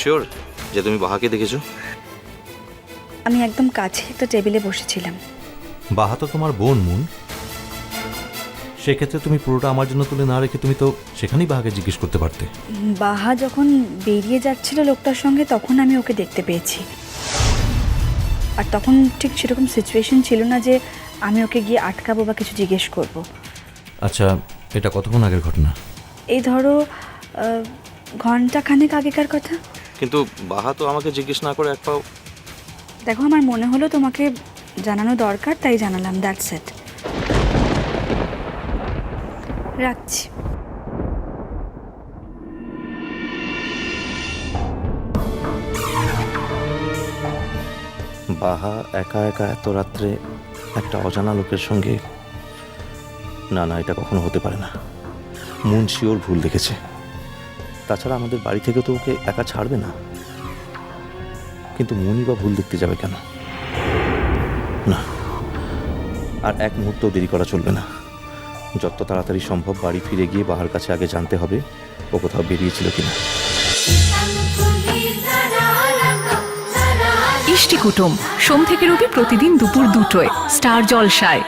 Sure যে তুমি বাহাকে দেখেছো? আমি একদম কাছে একটা টেবিলে বসেছিলাম। বাহা তো তোমার বোন মুন, সেক্ষেত্রে তুমি পুরোটা আমার জন্য তুলে না রেখে তুমি তো সেখানেই বাহাকে জিজ্ঞেস করতে পারতে। বাহা যখন বেরিয়ে যাচ্ছিল লোকটার সঙ্গে তখন আমি ওকে দেখতে পেয়েছি, আর তখন ঠিক সেরকম সিচুয়েশন ছিল না যে আমি ওকে গিয়ে আটকাবো বা কিছু জিজ্ঞেস করব। আচ্ছা, এটা কতক্ষণ আগের ঘটনা? এই ধরো ঘন্টাখানেক আগেকার কথা। কিন্তু বাহা তো আমাকে জিজ্ঞেস না করে এক পাও। দেখো, আমার মনে হলো তোমাকে জানানো দরকার, তাই জানালাম, দ্যাটস ইট। রাখছি। বাহা একা একা এত রাত্রে একটা অজানা লোকের সঙ্গে, না না, এটা কখনো হতে পারে না। মুন শিওর ভুল দেখেছে। তাছাড়া আমাদের বাড়ি থেকে তো ওকে একা ছাড়বে না। কিন্তু মুনই বা ভুল দেখতে যাবে কেন? না, আর এক মুহূর্ত দেরি করা চলবে না। যত তাড়াতাড়ি সম্ভব বাড়ি ফিরে গিয়ে বাহার কাছে আগে জানতে হবে ও কোথাও বেরিয়েছিল কিনা। ইষ্টি কুটুম সোম থেকে রবি প্রতিদিন দুপুর 2টোয় স্টার জলসায়।